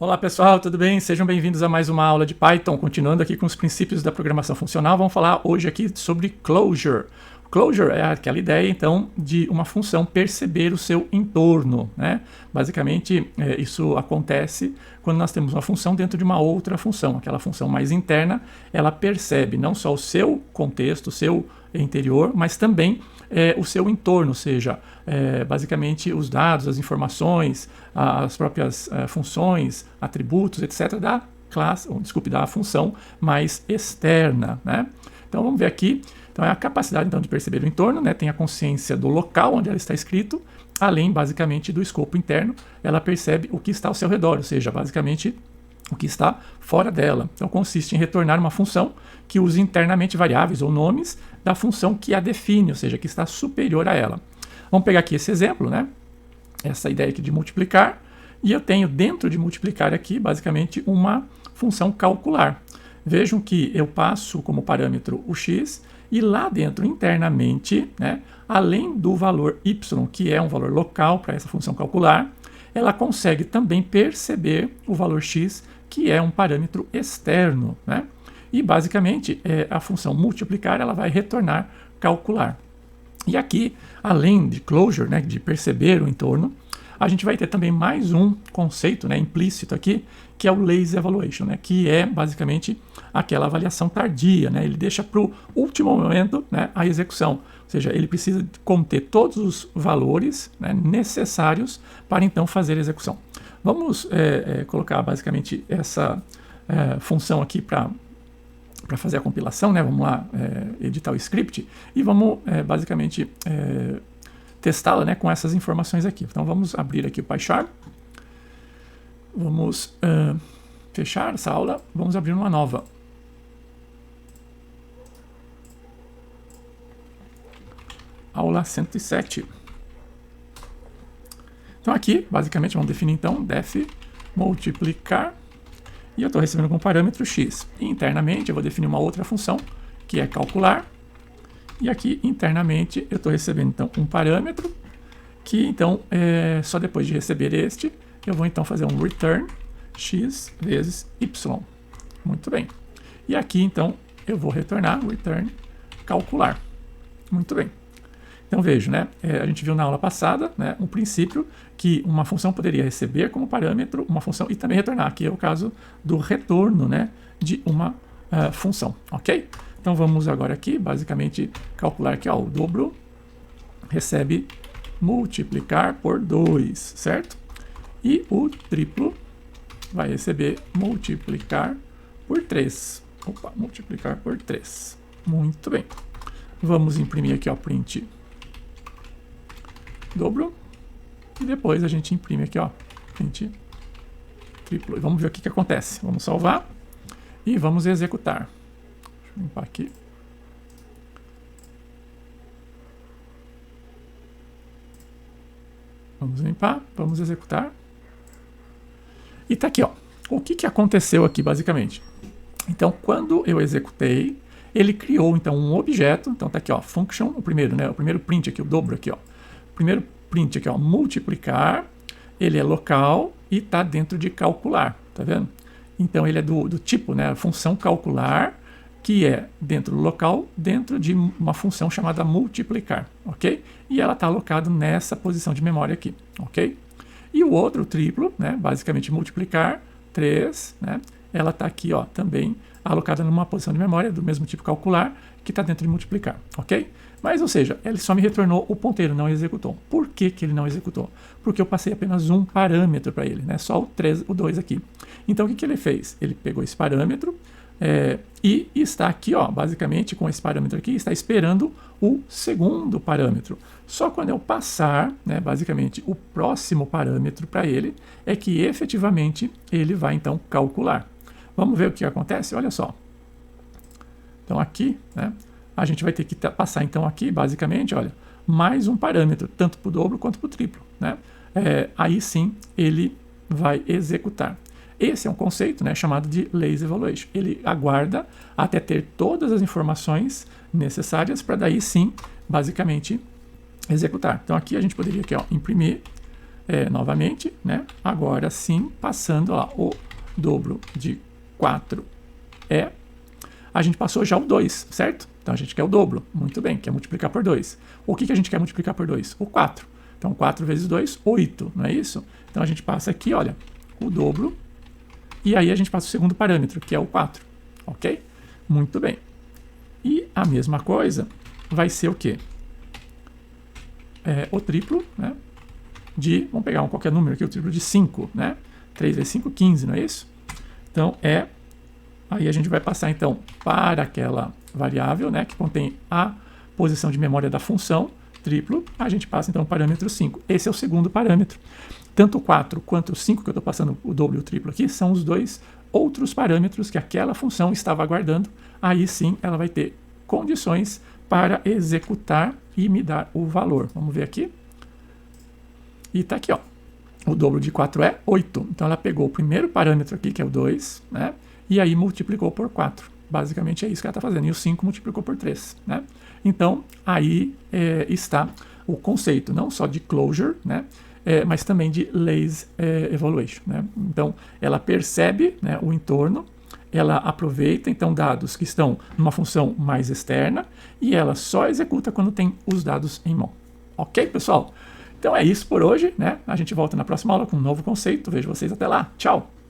Olá pessoal, tudo bem? Sejam bem-vindos a mais uma aula de Python. Continuando aqui com os princípios da programação funcional, vamos falar hoje aqui sobre closure. Closure é aquela ideia, então, de uma função perceber o seu entorno, né? Basicamente, isso acontece quando nós temos uma função dentro de uma outra função. Aquela função mais interna, ela percebe não só o seu contexto, o seu interior, mas também o seu entorno, ou seja, basicamente os dados, as informações, as próprias funções, atributos, etc. da classe, da função mais externa, né? Então vamos ver aqui. Então é a capacidade então de perceber o entorno, né? Tem a consciência do local onde ela está escrito, além basicamente do escopo interno, ela percebe o que está ao seu redor, ou seja, basicamente o que está fora dela. Então consiste em retornar uma função que use internamente variáveis ou nomes da função que a define, ou seja, que está superior a ela. Vamos pegar aqui esse exemplo, né? Essa ideia aqui de multiplicar, e eu tenho dentro de multiplicar aqui basicamente uma função calcular. Vejam que eu passo como parâmetro o x, e lá dentro, internamente, né, além do valor y, que é um valor local para essa função calcular, ela consegue também perceber o valor x, que é um parâmetro externo, né? E basicamente a função multiplicar ela vai retornar calcular. E aqui, além de closure, né, de perceber o entorno, a gente vai ter também mais um conceito, né, implícito aqui, que é o lazy evaluation, né, que é basicamente aquela avaliação tardia, né, ele deixa para o último momento, né, a execução, ou seja, ele precisa conter todos os valores, né, necessários para então fazer a execução. Vamos colocar basicamente essa função aqui para fazer a compilação, né? Vamos lá editar o script e vamos basicamente testá-la, né, com essas informações aqui. Então vamos abrir aqui o PyCharm, vamos fechar essa aula, vamos abrir uma nova. Aula 107. Então aqui, basicamente, vamos definir então def multiplicar, e eu estou recebendo como parâmetro x. E internamente eu vou definir uma outra função, que é calcular, e aqui internamente eu estou recebendo então um parâmetro, que então só depois de receber este, eu vou então fazer um return x vezes y. Muito bem. E aqui então eu vou retornar return calcular. Muito bem. Então vejo, né, a gente viu na aula passada, né, um princípio que uma função poderia receber como parâmetro uma função e também retornar. Aqui é o caso do retorno, né, de uma função, ok? Então vamos agora aqui, basicamente, calcular que o dobro recebe multiplicar por 2, certo? E o triplo vai receber multiplicar por 3. Opa, multiplicar por 3. Muito bem. Vamos imprimir aqui, print dobro, e depois a gente imprime aqui, print triplo. E vamos ver o que acontece. Vamos salvar e vamos executar. Deixa eu limpar aqui. Vamos limpar, vamos executar. E tá aqui, o que aconteceu aqui, basicamente. Então, quando eu executei, ele criou, então, um objeto. Então, tá aqui, function, o primeiro, né? O primeiro print aqui, o dobro aqui, Primeiro print aqui, multiplicar, ele é local e está dentro de calcular, tá vendo? Então ele é do tipo, né, função calcular, que é dentro do local, dentro de uma função chamada multiplicar, ok? E ela está alocada nessa posição de memória aqui, ok? E o outro, triplo, né, basicamente multiplicar, 3, né, ela está aqui, também alocada numa posição de memória do mesmo tipo calcular, que está dentro de multiplicar, ok? Mas, ou seja, ele só me retornou o ponteiro, não executou. Por que ele não executou? Porque eu passei apenas um parâmetro para ele, né? Só o 2 aqui. Então, o que ele fez? Ele pegou esse parâmetro e está aqui, basicamente, com esse parâmetro aqui, está esperando o segundo parâmetro. Só quando eu passar, né, basicamente, o próximo parâmetro para ele, é que efetivamente ele vai, então, calcular. Vamos ver o que acontece? Olha só. Então, aqui, né? A gente vai ter que passar, então, aqui, basicamente, olha, mais um parâmetro, tanto para o dobro quanto para o triplo, né? Aí sim, ele vai executar. Esse é um conceito, né, chamado de lazy evaluation. Ele aguarda até ter todas as informações necessárias para daí sim, basicamente, executar. Então, aqui a gente poderia aqui, imprimir novamente, né? Agora sim, passando lá, o dobro de 4 a gente passou já o 2, certo? Então a gente quer o dobro, muito bem, quer multiplicar por 2. O que a gente quer multiplicar por 2? O 4. Então 4 vezes 2, 8, não é isso? Então a gente passa aqui, olha, o dobro, e aí a gente passa o segundo parâmetro, que é o 4, ok? Muito bem. E a mesma coisa vai ser o quê? O triplo, né? Vamos pegar qualquer número aqui, o triplo de 5, né? 3 vezes 5, 15, não é isso? Então aí a gente vai passar então para aquela variável, né, que contém a posição de memória da função, triplo, a gente passa então o parâmetro 5. Esse é o segundo parâmetro. Tanto o 4 quanto o 5, que eu estou passando o dobro e o triplo aqui, são os dois outros parâmetros que aquela função estava aguardando. Aí sim ela vai ter condições para executar e me dar o valor. Vamos ver aqui. E está aqui, ó. O dobro de 4 é 8. Então ela pegou o primeiro parâmetro aqui, que é o 2, né? E aí multiplicou por 4. Basicamente é isso que ela está fazendo. E o 5 multiplicou por 3, né? Então aí está o conceito, não só de closure, né? Mas também de lazy evaluation, né? Então ela percebe, né, o entorno, ela aproveita então dados que estão numa função mais externa e ela só executa quando tem os dados em mão. Ok, pessoal? Então é isso por hoje, né? A gente volta na próxima aula com um novo conceito. Vejo vocês até lá. Tchau!